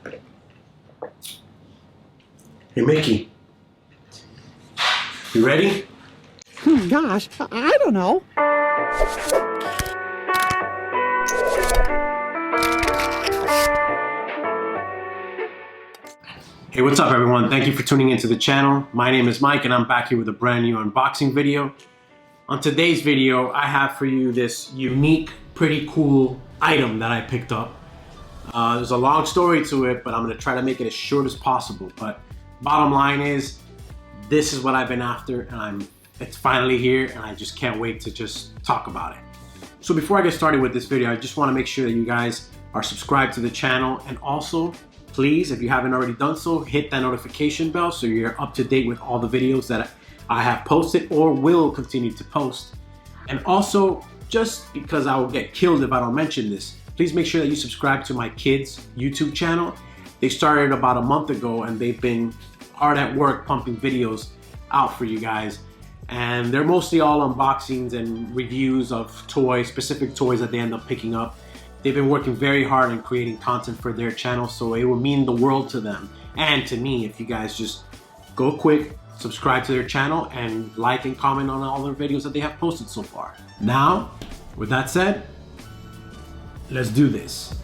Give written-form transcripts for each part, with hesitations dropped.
Hey, Mickey. You ready? Gosh, I don't know. Hey, what's up everyone? Thank you for tuning into the channel. My name is Mike and I'm back here with a brand new unboxing video. On today's video, I have for you this unique, pretty cool item that I picked up. There's a long story to it, but I'm gonna try to make it as short as possible. But bottom line is, this is what I've been after and it's finally here and I just can't wait to just talk about it. So before I get started with this video, I just wanna make sure that you guys are subscribed to the channel, and also, please, if you haven't already done so, hit that notification bell so you're up to date with all the videos that I have posted or will continue to post. And also, just because I will get killed if I don't mention this, please make sure that you subscribe to my kids' YouTube channel. They started about a month ago and they've been hard at work pumping videos out for you guys. And they're mostly all unboxings and reviews of toys, specific toys that they end up picking up. They've been working very hard on creating content for their channel, so it will mean the world to them and to me if you guys just go quick, subscribe to their channel, and like and comment on all their videos that they have posted so far. Now, with that said, let's do this.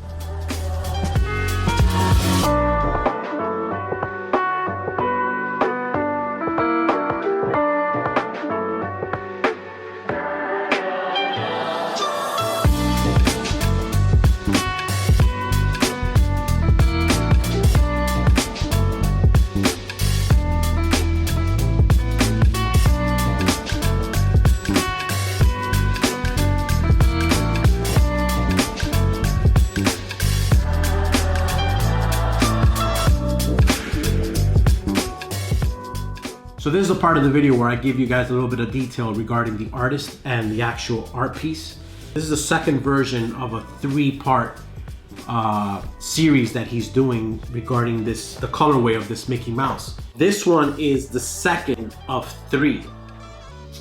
So this is a part of the video where I give you guys a little bit of detail regarding the artist and the actual art piece. This is the second version of a three-part series that he's doing regarding the colorway of this Mickey Mouse. This one is the second of three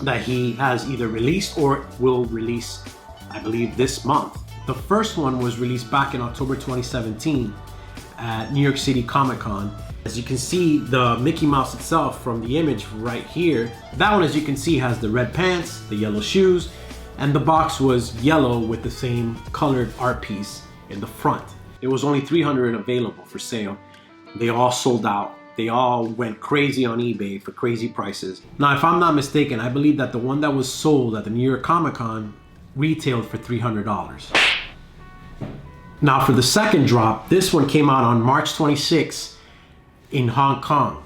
that he has either released or will release, I believe, this month. The first one was released back in October 2017 at New York City Comic-Con. As you can see, the Mickey Mouse itself from the image right here, that one, as you can see, has the red pants, the yellow shoes, and the box was yellow with the same colored art piece in the front. There was only 300 available for sale. They all sold out. They all went crazy on eBay for crazy prices. Now, if I'm not mistaken, I believe that the one that was sold at the New York Comic-Con retailed for $300. Now, for the second drop, this one came out on March 26th in Hong Kong.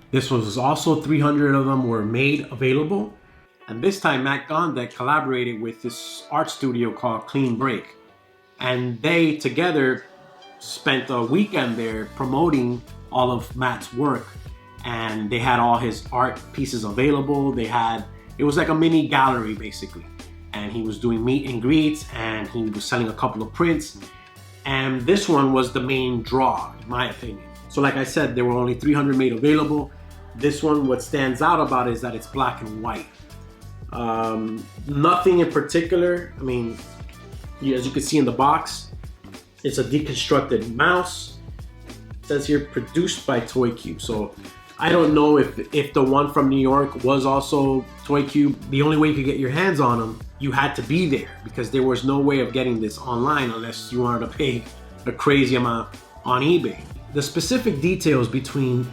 This was also 300 of them were made available. And this time Matt Gondek collaborated with this art studio called Clean Break. And they together spent a weekend there promoting all of Matt's work. And they had all his art pieces available. It was like a mini gallery basically. And he was doing meet and greets and he was selling a couple of prints. And this one was the main draw, in my opinion. So like I said, there were only 300 made available. This one, what stands out about it is that it's black and white. Nothing in particular. I mean, as you can see in the box, it's a deconstructed mouse. It says here, produced by Toy Cube. So I don't know if the one from New York was also Toy Cube. The only way you could get your hands on them, you had to be there because there was no way of getting this online unless you wanted to pay a crazy amount on eBay. The specific details between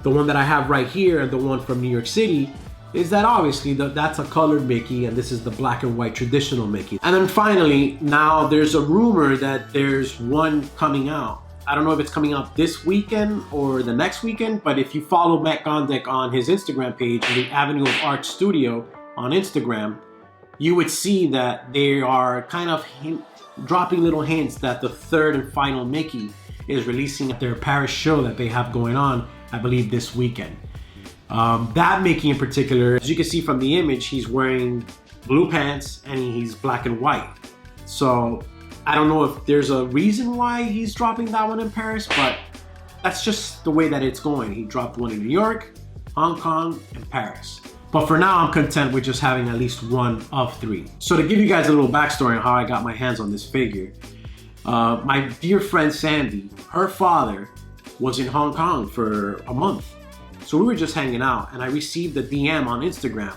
the one that I have right here and the one from New York City is that obviously that's a colored Mickey and this is the black and white traditional Mickey. And then finally, now there's a rumor that there's one coming out. I don't know if it's coming out this weekend or the next weekend, but if you follow Matt Gondek on his Instagram page, the Avenue of Art Studio on Instagram, you would see that they are kind of dropping little hints that the third and final Mickey is releasing at their Paris show that they have going on, I believe, this weekend. That Mickey in particular, as you can see from the image, he's wearing blue pants and he's black and white. So I don't know if there's a reason why he's dropping that one in Paris, but that's just the way that it's going. He dropped one in New York, Hong Kong, and Paris. But for now, I'm content with just having at least one of three. So to give you guys a little backstory on how I got my hands on this figure, My dear friend Sandy, her father was in Hong Kong for a month. So we were just hanging out and I received a DM on Instagram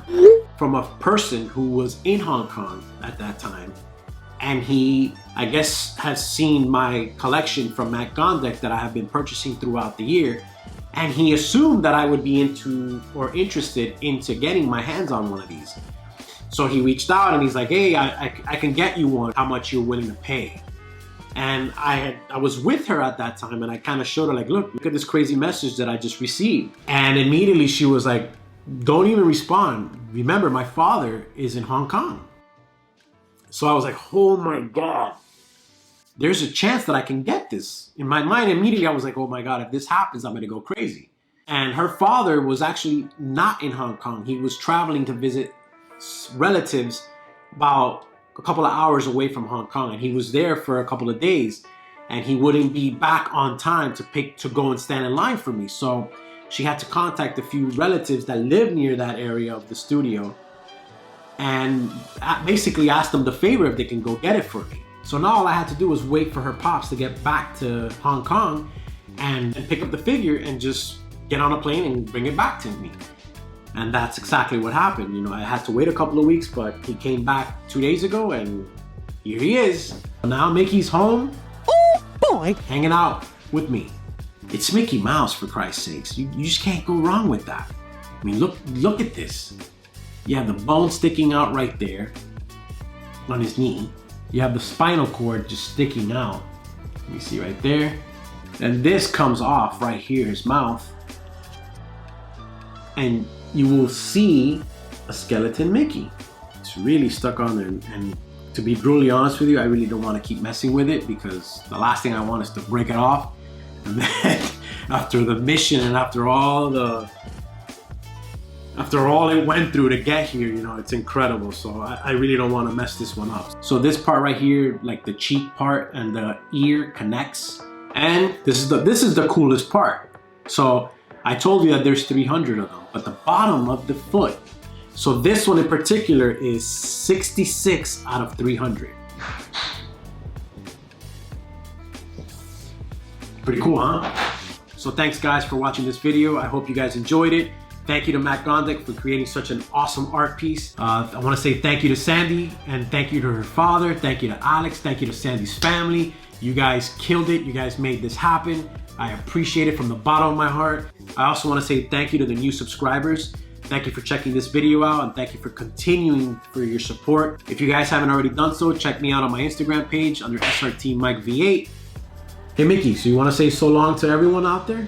from a person who was in Hong Kong at that time. And he, I guess, has seen my collection from Matt Gondek that I have been purchasing throughout the year. And he assumed that I would be into or interested into getting my hands on one of these. So he reached out and he's like, hey, I can get you one, how much you're willing to pay. And I was with her at that time and I kind of showed her like, look at this crazy message that I just received. And immediately she was like, don't even respond. Remember, my father is in Hong Kong. So I was like, oh my God, there's a chance that I can get this. In my mind, immediately I was like, oh my God, if this happens, I'm gonna go crazy. And her father was actually not in Hong Kong. He was traveling to visit relatives about a couple of hours away from Hong Kong. And he was there for a couple of days and he wouldn't be back on time to go and stand in line for me. So she had to contact a few relatives that live near that area of the studio and basically asked them the favor if they can go get it for me. So now all I had to do was wait for her pops to get back to Hong Kong and pick up the figure and just get on a plane and bring it back to me. And that's exactly what happened. You know, I had to wait a couple of weeks, but he came back 2 days ago and here he is. Now Mickey's home. Oh boy. Hanging out with me. It's Mickey Mouse, for Christ's sakes. You just can't go wrong with that. I mean, look at this. You have the bone sticking out right there on his knee. You have the spinal cord just sticking out. Let me see right there. And this comes off right here, his mouth. And you will see a skeleton Mickey. It's really stuck on there. And to be brutally honest with you, I really don't want to keep messing with it because the last thing I want is to break it off. And then after the mission and after all it went through to get here, you know, it's incredible. So I really don't want to mess this one up. So this part right here, like the cheek part and the ear connects. And this is the coolest part. So I told you that there's 300 of them, but the bottom of the foot. So this one in particular is 66 out of 300. Pretty cool, huh? So thanks guys for watching this video. I hope you guys enjoyed it. Thank you to Matt Gondek for creating such an awesome art piece. I want to say thank you to Sandy and thank you to her father. Thank you to Alex. Thank you to Sandy's family. You guys killed it. You guys made this happen. I appreciate it from the bottom of my heart. I also want to say thank you to the new subscribers. Thank you for checking this video out and thank you for continuing for your support. If you guys haven't already done so, check me out on my Instagram page under SRT Mike V8. Hey Mickey, so you want to say so long to everyone out there?